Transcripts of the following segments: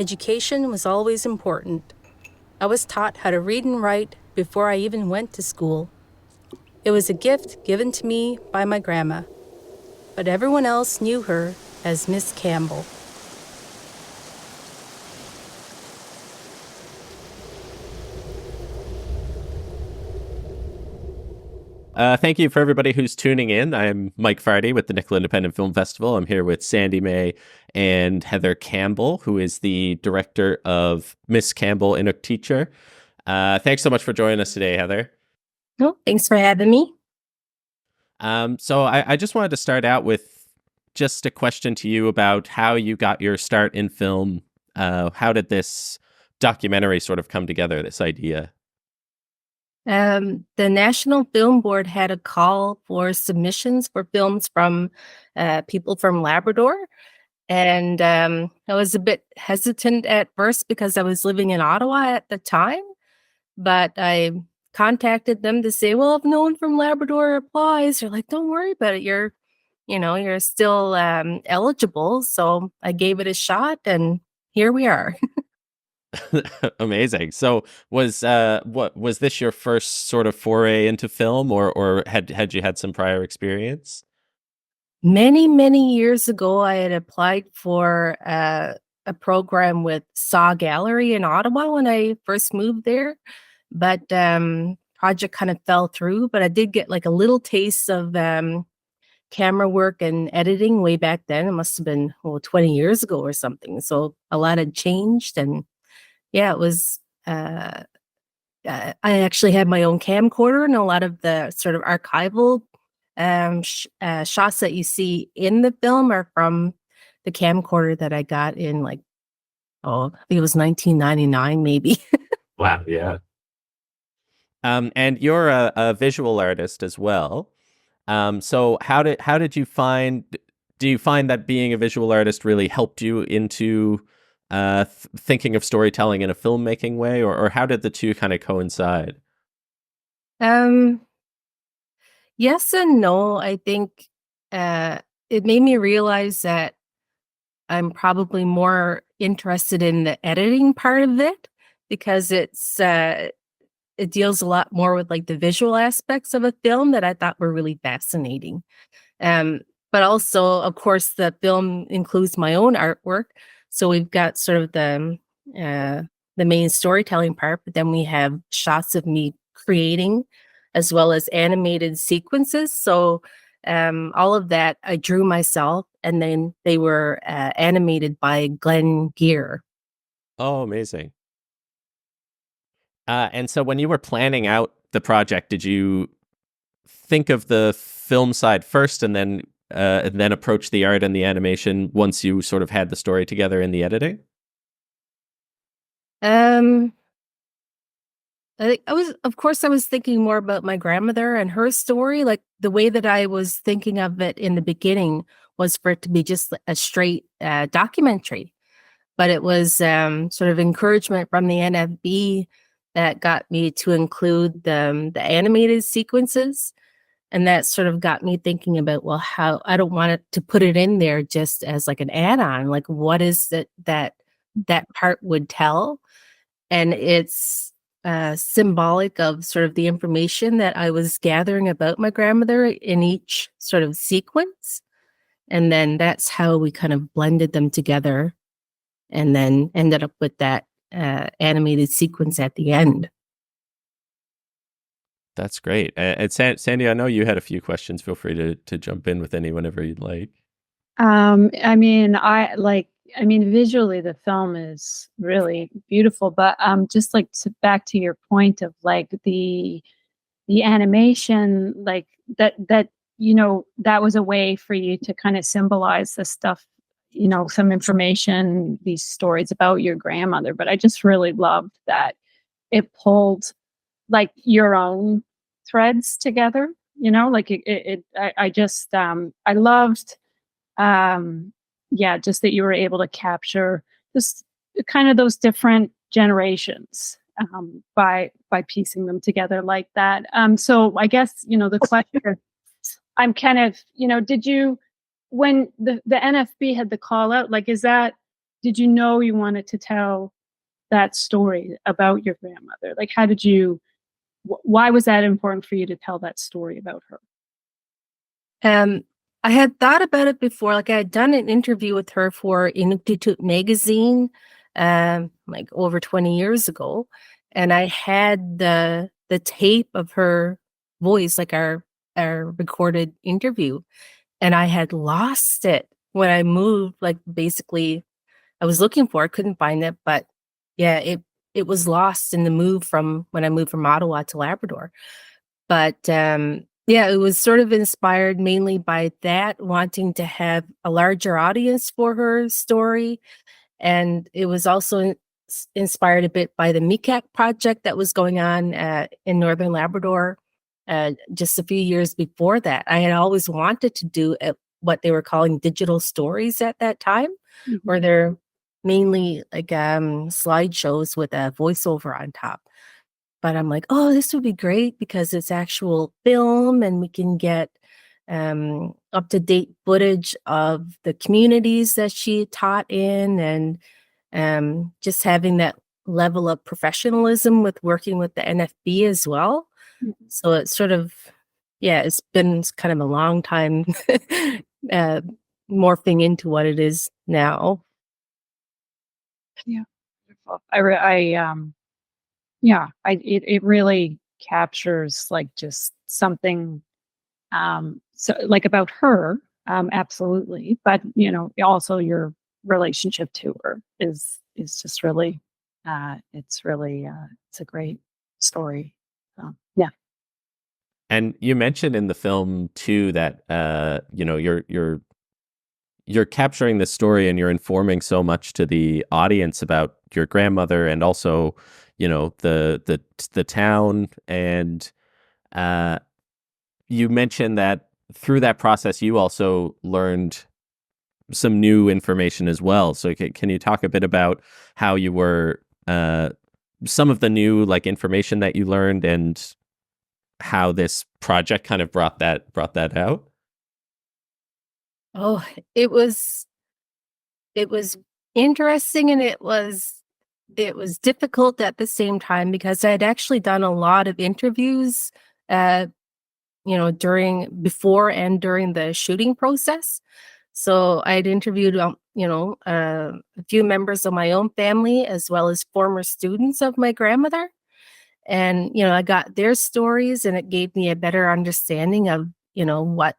education was always important. I was taught how to read and write before I even went to school. It was a gift given to me by my grandma, but everyone else knew her as Miss Campbell. Thank you for everybody who's tuning in. I'm Mike Fardy with the Nickel Independent Film Festival. I'm here with Sandy May and Heather Campbell, who is the director of Miss Campbell, Inuk Teacher. Thanks so much for joining us today, Heather. Oh, thanks for having me. So I just wanted to start out with just a question to you about how you got your start in film. How did this documentary sort of come together, this idea? The National Film Board had a call for submissions for films from people from Labrador. And I was a bit hesitant at first because I was living in Ottawa at the time. But I contacted them to say, well, if no one from Labrador applies, they're like, don't worry about it. You're still eligible. So I gave it a shot and here we are. Amazing. So was this your first sort of foray into film, or had you had some prior experience? Many, many years ago, I had applied for a program with Saw Gallery in Ottawa when I first moved there, but project kind of fell through. But I did get like a little taste of camera work and editing way back then. It must have been 20 years ago or something. So a lot had changed, and yeah, it was. I actually had my own camcorder, and a lot of the sort of archival shots that you see in the film are from the camcorder that I got in I think it was 1999, maybe. Wow. Yeah. And you're a visual artist as well. So how did you find? Do you find that being a visual artist really helped you into thinking of storytelling in a filmmaking way, or how did the two kind of coincide? Um, yes and no. I think it made me realize that I'm probably more interested in the editing part of it because it deals a lot more with like the visual aspects of a film that I thought were really fascinating. Um, but also, of course, the film includes my own artwork. So we've got sort of uh, the main storytelling part, but then we have shots of me creating as well as animated sequences. So all of that I drew myself, and then they were animated by Glenn Gear. Oh, amazing. And so when you were planning out the project, did you think of the film side first and then approach the art and the animation once you sort of had the story together in the editing? Um, of course, I was thinking more about my grandmother and her story. Like the way that I was thinking of it in the beginning was for it to be just a straight documentary, but it was sort of encouragement from the NFB that got me to include the animated sequences, and that sort of got me thinking about, well, how I don't want it to put it in there just as like an add-on. Like, what is it that part would tell? And it's symbolic of sort of the information that I was gathering about my grandmother in each sort of sequence. And then that's how we kind of blended them together and then ended up with that animated sequence at the end. That's great. And Sandy, I know you had a few questions. Feel free to jump in with any whenever you'd like. Visually the film is really beautiful, but just like back to your point of like the animation, like that was a way for you to kind of symbolize the stuff, some information, these stories about your grandmother. But I just really loved that it pulled like your own threads together, like I loved, just that you were able to capture just kind of those different generations, by piecing them together like that. So I guess, the question I'm kind of, did you, when the NFB had the call out, like, is that did you know you wanted to tell that story about your grandmother? Like, how did you? Why was that important for you to tell that story about her? Um, I had thought about it before. Like I had done an interview with her for Inuk Teacher magazine, like over 20 years ago, and I had the tape of her voice, like our recorded interview, and I had lost it when I moved. Like basically, I was looking for it, couldn't find it, but yeah, it was lost in the move from when I moved from Ottawa to Labrador. But, yeah, it was sort of inspired mainly by that, wanting to have a larger audience for her story, and it was also inspired a bit by the MICAC project that was going on, in Northern Labrador, just a few years before that. I had always wanted to do, what they were calling digital stories at that time, Mhm. where they're mainly like, slideshows with a voiceover on top. But I'm like, "Oh, this would be great because it's actual film and we can get, up-to-date footage of the communities that she taught in and, just having that level of professionalism with working with the NFB as well." Mhm. So it's sort of yeah, it's been kind of a long time, uh, morphing into what it is now. Yeah. Wonderful. Yeah, it really captures like just something so like about her, absolutely, but also your relationship to her is just really it's a great story. So, yeah. And you mentioned in the film too that you're capturing the story and you're informing so much to the audience about your grandmother and also, the town and uh you mentioned that through that process you also learned some new information as well. So can you talk a bit about how you were some of the new like information that you learned and how this project kind of brought that out? Oh, it was it was interesting and it was difficult at the same time because I had actually done a lot of interviews, uh, during before and during the shooting process. So I'd interviewed, a few members of my own family as well as former students of my grandmother. And, I got their stories and it gave me a better understanding of, what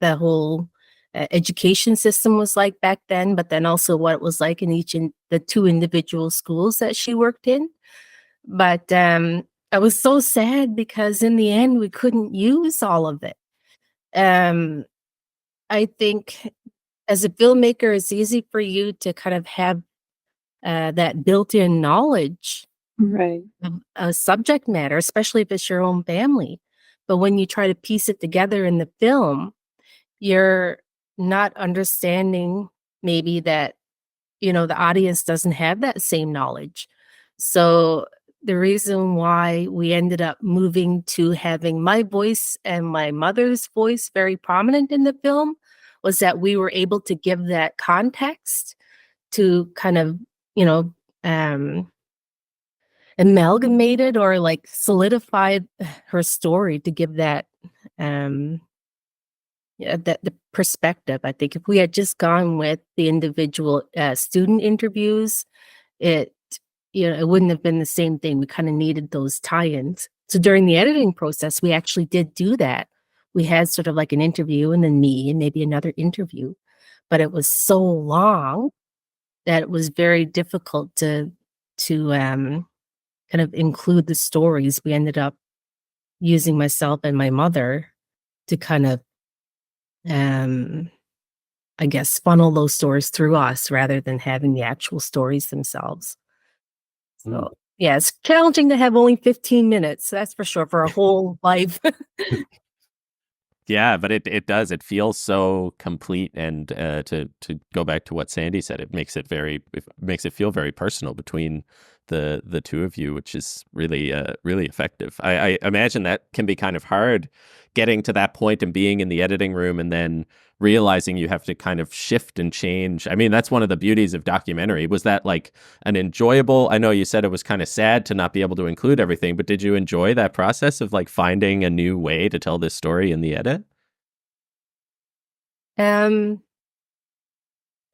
the whole education system was like back then, but then also what it was like in each in the two individual schools that she worked in. But I was so sad because in the end we couldn't use all of it. Um, I think as a filmmaker, it's easy for you to kind of have that built-in knowledge Right. of a subject matter, especially if it's your own family. But when you try to piece it together in the film, you're not understanding maybe that, the audience doesn't have that same knowledge. So the reason why we ended up moving to having my voice and my mother's voice very prominent in the film was that we were able to give that context to kind of, you know, um, amalgamated or like solidified her story to give that um yeah, that the perspective. I think if we had just gone with the individual student interviews, it it wouldn't have been the same thing. We kind of needed those tie-ins. So during the editing process, we actually did do that. We had sort of like an interview and then me and maybe another interview, but it was so long that it was very difficult to kind of include the stories. We ended up using myself and my mother to kind of um I guess, funnel those stories through us rather than having the actual stories themselves. Mm. So, yeah, it's challenging to have only 15 minutes, that's for sure, for a whole life. Yeah, but it does. It feels so complete, and to go back to what Sandy said, it makes it feel very personal between the two of you, which is really really effective. I imagine that can be kind of hard, getting to that point and being in the editing room and then realizing you have to kind of shift and change. I mean, that's one of the beauties of documentary. Was that like an enjoyable? I know you said it was kind of sad to not be able to include everything, but did you enjoy that process of like finding a new way to tell this story in the edit? Um,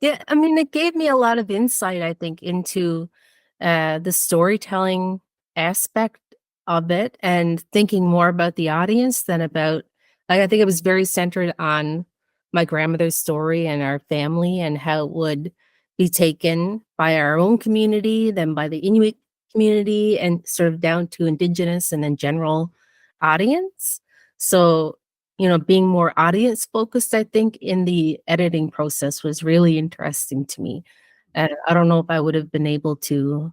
yeah, I mean, it gave me a lot of insight, I think, into the storytelling aspect of it and thinking more about the audience than about, like, I think it was very centered on my grandmother's story and our family and how it would be taken by our own community, then by the Inuit community, and sort of down to Indigenous and then general audience. So, being more audience focused, I think, in the editing process was really interesting to me. And I don't know if I would have been able to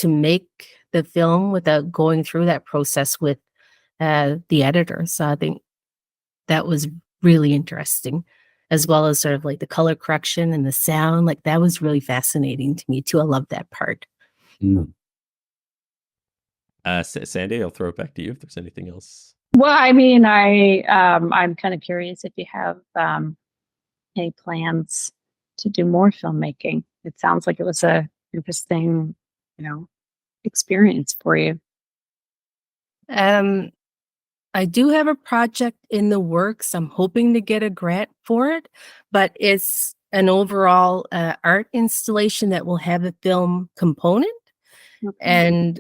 make the film without going through that process with the editor. So I think that was really interesting, as well as sort of like the color correction and the sound. Like that was really fascinating to me too. I love that part. Mm. Sandy, I'll throw it back to you if there's anything else. Well, I mean, I'm kind of curious if you have any plans to do more filmmaking. It sounds like it was a interesting, experience for you. Um, I do have a project in the works. I'm hoping to get a grant for it, but it's an overall art installation that will have a film component. Okay. And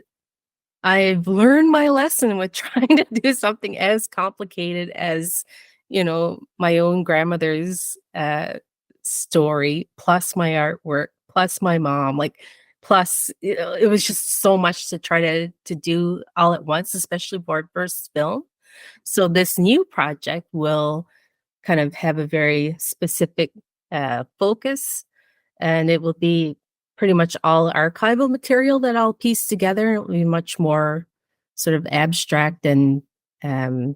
I've learned my lesson with trying to do something as complicated as, my own grandmother's story, plus my artwork, plus my mom, like, plus, it was just so much to try to do all at once, especially for a first film. So this new project will kind of have a very specific focus, and it will be pretty much all archival material that I'll piece together. It will be much more sort of abstract and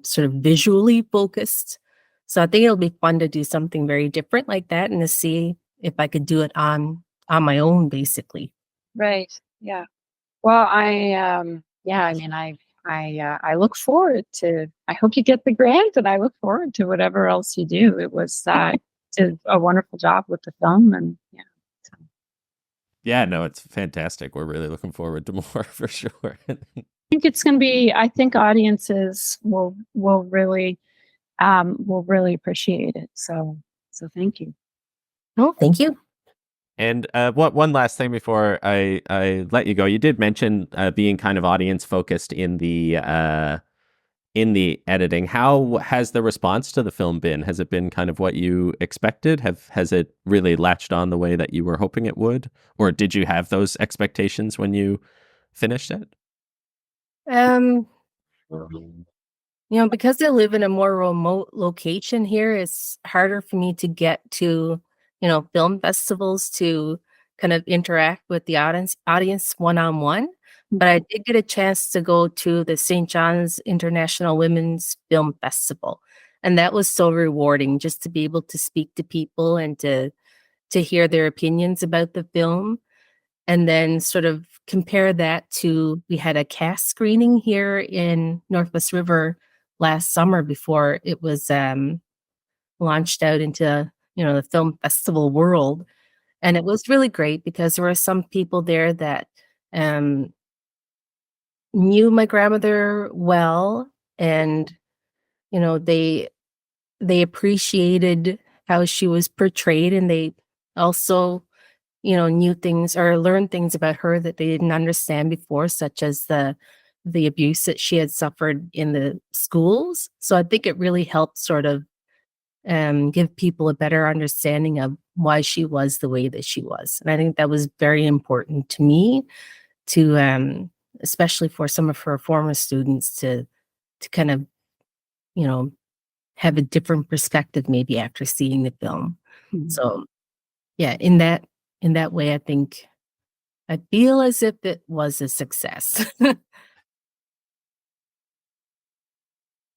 sort of visually focused. So I think it'll be fun to do something very different like that and to see if I could do it on my own, basically. Right. Yeah. Well, yeah, I mean, I look forward to, I hope you get the grant and I look forward to whatever else you do. It was, did a wonderful job with the film and yeah. So. Yeah, no, it's fantastic. We're really looking forward to more for sure. I think it's going to be, I think audiences will really appreciate it. So thank you. Oh, thank you. And one last thing before I let you go, you did mention being kind of audience focused in the editing. How has the response to the film been? Has it been kind of what you expected? Has it really latched on the way that you were hoping it would, or did you have those expectations when you finished it? Um, because I live in a more remote location here, it's harder for me to get to, film festivals to kind of interact with the audience one-on-one. But I did get a chance to go to the St. John's International Women's Film Festival. And that was so rewarding just to be able to speak to people and to hear their opinions about the film. And then sort of compare that to, we had a cast screening here in Northwest River last summer before it was launched out into, the film festival world. And it was really great because there were some people there that knew my grandmother well, and they appreciated how she was portrayed, and they also knew things or learned things about her that they didn't understand before, such as the abuse that she had suffered in the schools. So I think it really helped sort of give people a better understanding of why she was the way that she was. And I think that was very important to me to especially for some of her former students to kind of, have a different perspective maybe after seeing the film. Mm-hmm. So yeah, in that way, I feel as if it was a success.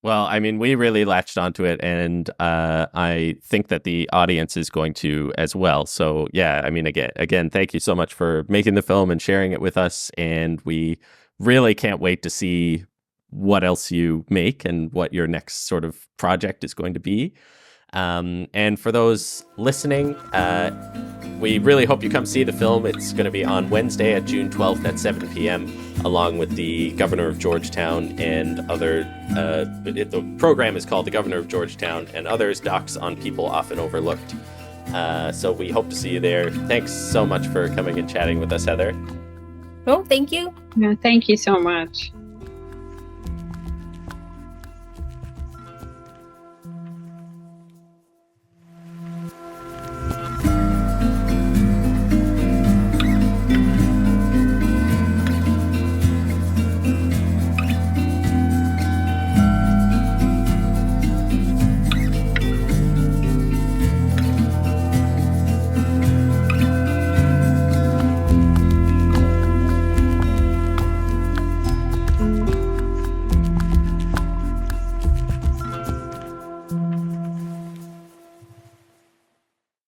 Well, I mean, we really latched onto it, and I think that the audience is going to as well. So, yeah, I mean, again, thank you so much for making the film and sharing it with us. And we really can't wait to see what else you make and what your next sort of project is going to be. And for those listening, we really hope you come see the film. It's going to be on Wednesday at June 12th at 7 p.m., along with the Governor of Georgetown and other... the program is called The Governor of Georgetown and Others, Docs on People Often Overlooked. So we hope to see you there. Thanks so much for coming and chatting with us, Heather. Oh, thank you. No, thank you so much.